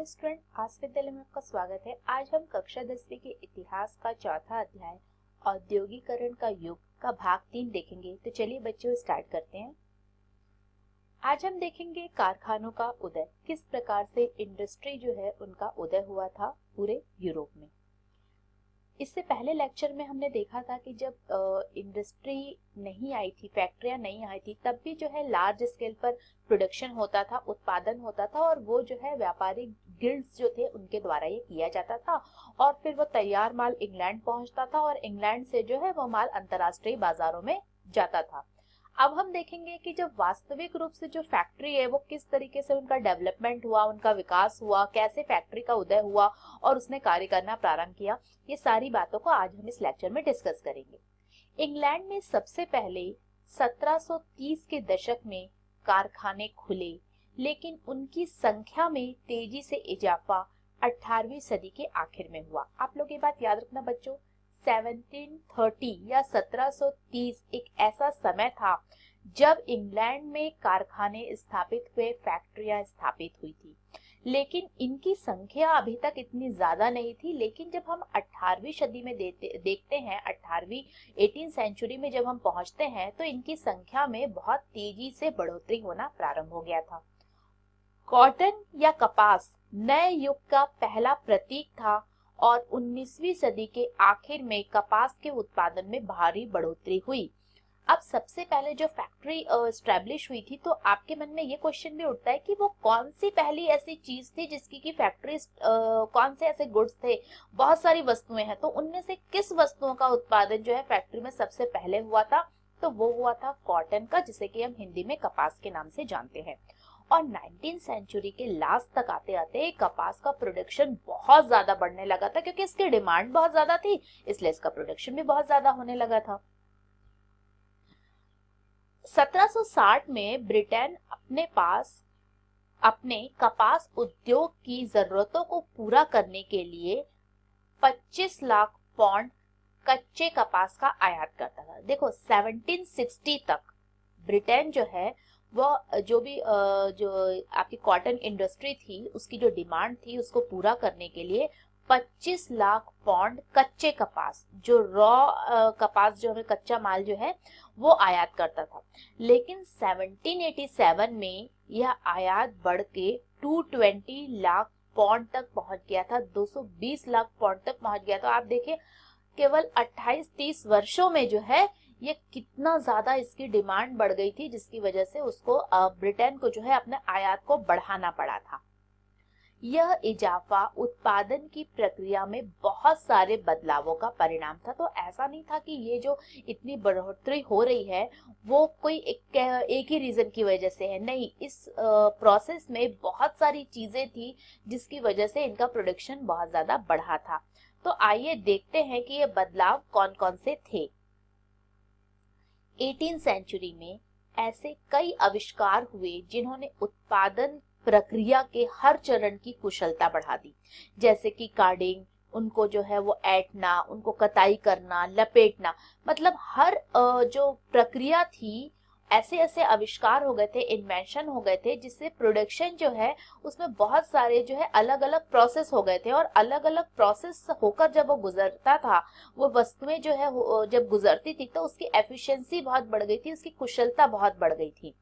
Hello student, आज विद्यालय में आपका स्वागत है। आज हम कक्षा 10वीं के इतिहास का चौथा अध्याय औद्योगिकरण का युग का भाग 3 देखेंगे। तो चलिए बच्चों स्टार्ट करते हैं। आज हम देखेंगे कारखानों का उदय, किस प्रकार से इंडस्ट्री जो है उनका उदय हुआ था पूरे यूरोप में। इससे पहले लेक्चर में हमने देखा था कि जब इंडस्ट्री नहीं आई थी, फैक्ट्रियां नहीं आई थी, तब भी जो है लार्ज स्केल पर प्रोडक्शन होता था, उत्पादन होता था और वो जो है व्यापारी गिल्ड्स जो थे उनके द्वारा ये किया जाता था और फिर वो तैयार माल इंग्लैंड पहुंचता था और इंग्लैंड से जो है वो माल अंतर्राष्ट्रीय बाजारों में जाता था। अब हम देखेंगे कि जब वास्तविक रूप से जो फैक्ट्री है वो किस तरीके से उनका डेवलपमेंट हुआ, उनका विकास हुआ, कैसे फैक्ट्री का उदय हुआ और उसने कार्य करना प्रारंभ किया, ये सारी बातों को आज हम इस लेक्चर में डिस्कस करेंगे। इंग्लैंड में सबसे पहले 1730 के दशक में कारखाने खुले, लेकिन उनकी संख्या में तेजी से इजाफा 18वीं सदी के आखिर में हुआ। आप लोग ये बात याद रखना बच्चों, 1730 या 1730 एक ऐसा समय था जब इंग्लैंड में कारखाने स्थापित हुए, फैक्ट्रियां स्थापित हुई थी, लेकिन इनकी संख्या अभी तक इतनी ज्यादा नहीं थी। लेकिन जब हम 18वीं सदी में देखते हैं, 18वीं 18 सेंचुरी में जब हम पहुंचते हैं तो इनकी संख्या में बहुत तेजी से बढ़ोतरी होना प्रारंभ हो गया था। कॉटन या कपास नए युग का पहला प्रतीक था और 19वीं सदी के आखिर में कपास के उत्पादन में भारी बढ़ोतरी हुई। अब सबसे पहले जो फैक्ट्री एस्टैब्लिश हुई थी, तो आपके मन में ये क्वेश्चन भी उठता है कि वो कौन सी पहली ऐसी चीज थी जिसकी की फैक्ट्री, कौन से ऐसे गुड्स थे, बहुत सारी वस्तुएं हैं, तो उनमें से किस वस्तुओं का उत्पादन जो है फैक्ट्री में सबसे पहले हुआ था? तो वो हुआ था कॉटन का, जिसे कि हम हिंदी में कपास के नाम से जानते हैं। और 19 सेंचुरी के लास्ट तक आते आते कपास का प्रोडक्शन बहुत ज्यादा बढ़ने लगा था, क्योंकि इसकी डिमांड बहुत ज्यादा थी, इसलिए इसका प्रोडक्शन भी बहुत ज्यादा होने लगा था। 1760 में ब्रिटेन अपने कपास उद्योग की जरूरतों को पूरा करने के लिए 25 लाख पौंड कच्चे कपास का आयात करता था। देखो 1760 तक ब्रिटेन जो है वो जो आपकी कॉटन इंडस्ट्री थी उसकी जो डिमांड थी उसको पूरा करने के लिए 25 लाख पौंड कच्चे कपास, जो रॉ कपास जो हमें कच्चा माल जो है वो आयात करता था। लेकिन 1787 में यह आयात बढ़ के 220 लाख पौंड तक पहुंच गया था, 220 लाख पौंड तक पहुंच गया। तो आप देखिए केवल 28-30 वर्षों में जो है ये कितना ज्यादा इसकी डिमांड बढ़ गई थी, जिसकी वजह से उसको ब्रिटेन को जो है अपने आयात को बढ़ाना पड़ा था। यह इजाफा उत्पादन की प्रक्रिया में बहुत सारे बदलावों का परिणाम था। तो ऐसा नहीं था कि ये जो इतनी बढ़ोतरी हो रही है वो कोई एक ही रीजन की वजह से है, नहीं, इस प्रोसेस में बहुत सारी चीजें थी जिसकी वजह से इनका प्रोडक्शन बहुत ज्यादा बढ़ा था। तो आइए देखते हैं कि ये बदलाव कौन कौन से थे। 18 सेंचुरी में ऐसे कई आविष्कार हुए जिन्होंने उत्पादन प्रक्रिया के हर चरण की कुशलता बढ़ा दी, जैसे कि कार्डिंग, उनको जो है वो ऐंठना, उनको कताई करना, लपेटना, मतलब हर जो प्रक्रिया थी, ऐसे ऐसे आविष्कार हो गए थे, इन्वेंशन हो गए थे, जिससे प्रोडक्शन जो है उसमें बहुत सारे जो है अलग अलग प्रोसेस हो गए थे और अलग अलग प्रोसेस होकर जब वो गुजरता था, वो वस्तुएं जो है जब गुजरती थी तो उसकी एफिशिएंसी बहुत बढ़ गई थी, उसकी कुशलता बहुत बढ़ गई थी।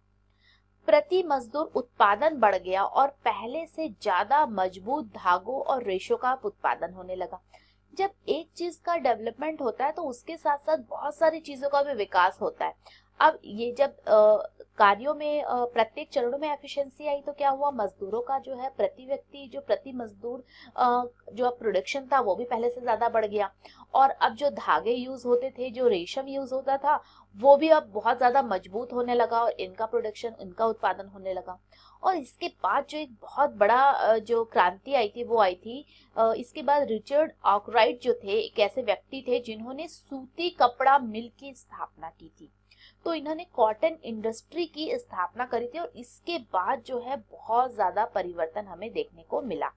प्रति मजदूर उत्पादन बढ़ गया और पहले से ज्यादा मजबूत धागों और रेशों का उत्पादन होने लगा। जब एक चीज का डेवलपमेंट होता है तो उसके साथ साथ बहुत सारी चीजों का भी विकास होता है। अब ये जब कार्यों में प्रत्येक चरणों में एफिशिएंसी आई तो क्या हुआ, मजदूरों का जो है प्रति व्यक्ति जो प्रति मजदूर जो प्रोडक्शन था वो भी पहले से ज्यादा बढ़ गया। और अब जो धागे यूज होते थे, जो रेशम यूज होता था, वो भी अब बहुत ज्यादा मजबूत होने लगा और इनका प्रोडक्शन, इनका उत्पादन होने लगा। और इसके बाद जो एक बहुत बड़ा जो क्रांति आई थी वो आई थी इसके बाद रिचर्ड आर्कराइट जो थे, एक ऐसे व्यक्ति थे जिन्होंने सूती कपड़ा मिल की स्थापना की थी। तो इन्होंने कॉटन इंडस्ट्री की स्थापना करी थी और इसके बाद जो है बहुत ज्यादा परिवर्तन हमें देखने को मिला।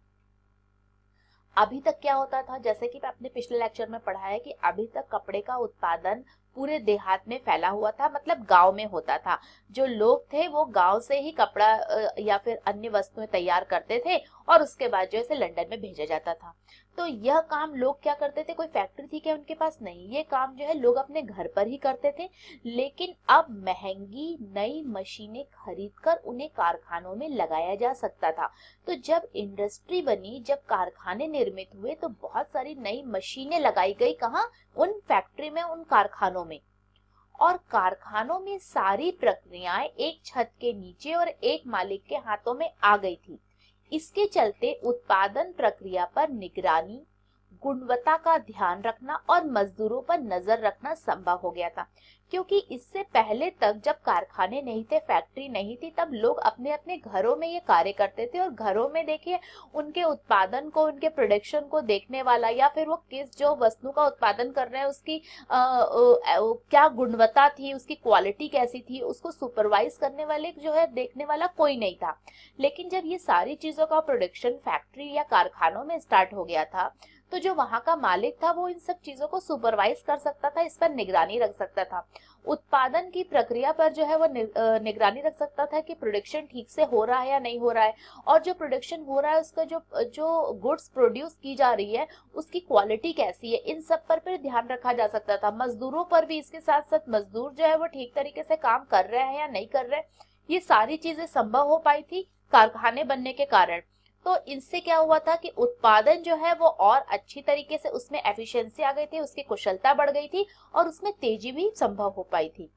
अभी तक क्या होता था, जैसे कि आपने पिछले लेक्चर में पढ़ा है कि अभी तक कपड़े का उत्पादन पूरे देहात में फैला हुआ था, मतलब गांव में होता था। जो लोग थे वो गांव से ही कपड़ा या फिर अन्य वस्तुएं तैयार करते थे और उसके बाद जो है लंदन में भेजा जाता था। तो यह काम लोग क्या करते थे, कोई फैक्ट्री थी क्या उनके पास? नहीं, ये काम जो है लोग अपने घर पर ही करते थे। लेकिन अब महंगी नई मशीनें खरीदकर उन्हें कारखानों में लगाया जा सकता था। तो जब इंडस्ट्री बनी, जब कारखाने निर्मित हुए, तो बहुत सारी नई मशीनें लगाई गई। कहाँ? उन फैक्ट्री में, उन कारखानों में। और कारखानों में सारी प्रक्रियाएं एक छत के नीचे और एक मालिक के हाथों में आ गई थी। इसके चलते उत्पादन प्रक्रिया पर निगरानी, गुणवत्ता का ध्यान रखना और मजदूरों पर नजर रखना संभव हो गया था। क्योंकि इससे पहले तक जब कारखाने नहीं थे, फैक्ट्री नहीं थी, तब लोग अपने अपने घरों में ये कार्य करते थे। और घरों में देखिए, उनके उत्पादन को, उनके प्रोडक्शन को देखने वाला, या फिर वो किस जो वस्तु का उत्पादन कर रहे हैं उसकी क्या गुणवत्ता थी, उसकी क्वालिटी कैसी थी, उसको सुपरवाइज करने वाले जो है, देखने वाला कोई नहीं था। लेकिन जब ये सारी चीजों का प्रोडक्शन फैक्ट्री या कारखानों में स्टार्ट हो गया था, तो जो वहां का मालिक था वो इन सब चीजों को सुपरवाइज कर सकता था, इस पर निगरानी रख सकता था। उत्पादन की प्रक्रिया पर जो है वो निगरानी रख सकता था कि प्रोडक्शन ठीक से हो रहा है या नहीं हो रहा है, और जो प्रोडक्शन हो रहा है उसका जो जो गुड्स प्रोड्यूस की जा रही है उसकी क्वालिटी कैसी है, इन सब पर फिर ध्यान रखा जा सकता था। मजदूरों पर भी, इसके साथ साथ मजदूर जो है वो ठीक तरीके से काम कर रहे हैं या नहीं कर रहे, ये सारी चीजें संभव हो पाई थी कारखाने बनने के कारण। तो इससे क्या हुआ था कि उत्पादन जो है वो और अच्छी तरीके से, उसमें एफिशिएंसी आ गई थी, उसकी कुशलता बढ़ गई थी और उसमें तेजी भी संभव हो पाई थी।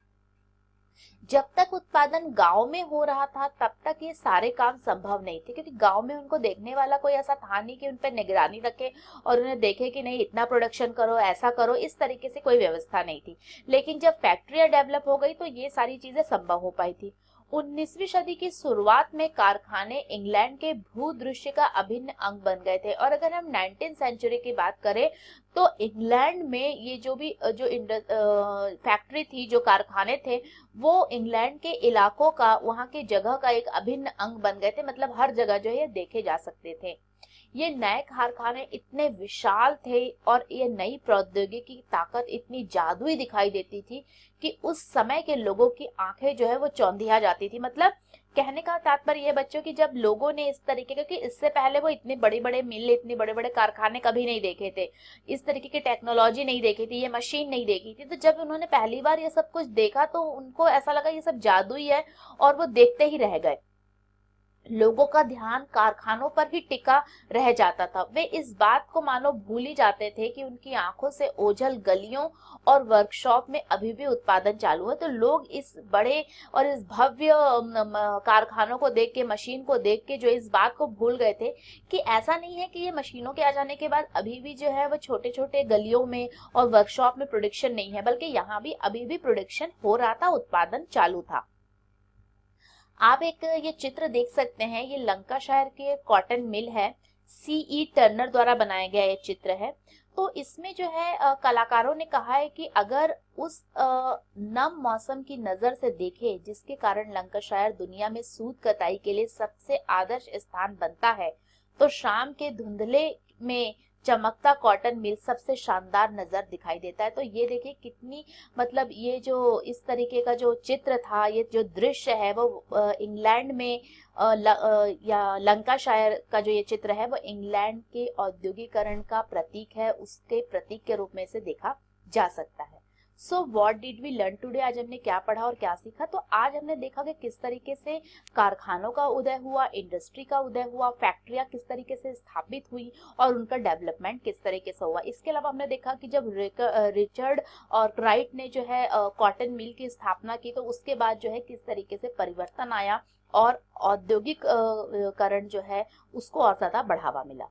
जब तक उत्पादन गांव में हो रहा था तब तक ये सारे काम संभव नहीं थे, क्योंकि गांव में उनको देखने वाला कोई ऐसा था नहीं कि उन पर निगरानी रखे और उन्हें देखे कि नहीं इतना प्रोडक्शन करो, ऐसा करो, इस तरीके से कोई व्यवस्था नहीं थी। लेकिन जब फैक्ट्रियां डेवलप हो गई तो ये सारी चीजें संभव हो पाई थी। 19वीं सदी की शुरुआत में कारखाने इंग्लैंड के भूदृश्य का अभिन्न अंग बन गए थे। और अगर हम 19th सेंचुरी की बात करें तो इंग्लैंड में ये जो भी फैक्ट्री थी, जो कारखाने थे, वो इंग्लैंड के इलाकों का, वहां के जगह का एक अभिन्न अंग बन गए थे। मतलब हर जगह जो है ये देखे जा सकते थे। ये नए कारखाने इतने विशाल थे और ये नई प्रौद्योगिकी की ताकत इतनी जादुई दिखाई देती थी कि उस समय के लोगों की आंखें जो है वो चौंधिया जाती थी। मतलब कहने का तात्पर्य ये बच्चों की, जब लोगों ने इस तरीके का, कि इससे पहले वो इतने बड़े बड़े मिल, इतने बड़े बड़े कारखाने कभी नहीं देखे थे, इस तरीके की टेक्नोलॉजी नहीं देखी थी, ये मशीन नहीं देखी थी, तो जब उन्होंने पहली बार ये सब कुछ देखा तो उनको ऐसा लगा ये सब जादुई है और वो देखते ही रह गए। लोगों का ध्यान कारखानों पर ही टिका रह जाता था। वे इस बात को मानो भूल ही जाते थे कि उनकी आंखों से ओझल गलियों और वर्कशॉप में अभी भी उत्पादन चालू है। तो लोग इस बड़े और इस भव्य कारखानों को देख के, मशीन को देख के जो इस बात को भूल गए थे कि ऐसा नहीं है कि ये मशीनों के आ जाने के बाद अभी भी जो है वो छोटे छोटे गलियों में और वर्कशॉप में प्रोडक्शन नहीं है, बल्कि यहाँ भी अभी भी प्रोडक्शन हो रहा था, उत्पादन चालू था। आप एक ये चित्र देख सकते हैं, ये लंकाशायर के कॉटन मिल है, सीई टर्नर द्वारा बनाया गया ये चित्र है। तो इसमें जो है कलाकारों ने कहा है कि अगर उस नम मौसम की नजर से देखे, जिसके कारण लंकाशायर दुनिया में सूत कताई के लिए सबसे आदर्श स्थान बनता है, तो शाम के धुंधले में चमकता कॉटन मिल सबसे शानदार नजर दिखाई देता है। तो ये देखिए कितनी, मतलब ये जो इस तरीके का जो चित्र था, ये जो दृश्य है वो इंग्लैंड में या लंकाशायर का जो ये चित्र है वो इंग्लैंड के औद्योगिकरण का प्रतीक है, उसके प्रतीक के रूप में से देखा जा सकता है। So what did we learn today? आज हमने क्या पढ़ा और क्या सीखा? तो आज हमने देखा कि किस तरीके से कारखानों का उदय हुआ, इंडस्ट्री का उदय हुआ, फैक्ट्रियां किस तरीके से स्थापित हुई और उनका डेवलपमेंट किस तरीके से हुआ। इसके अलावा हमने देखा कि जब रिचर्ड और राइट ने जो है कॉटन मिल की स्थापना की, तो उसके बाद जो है किस तरीके से परिवर्तन आया और औद्योगिक करण जो है उसको और ज्यादा बढ़ावा मिला।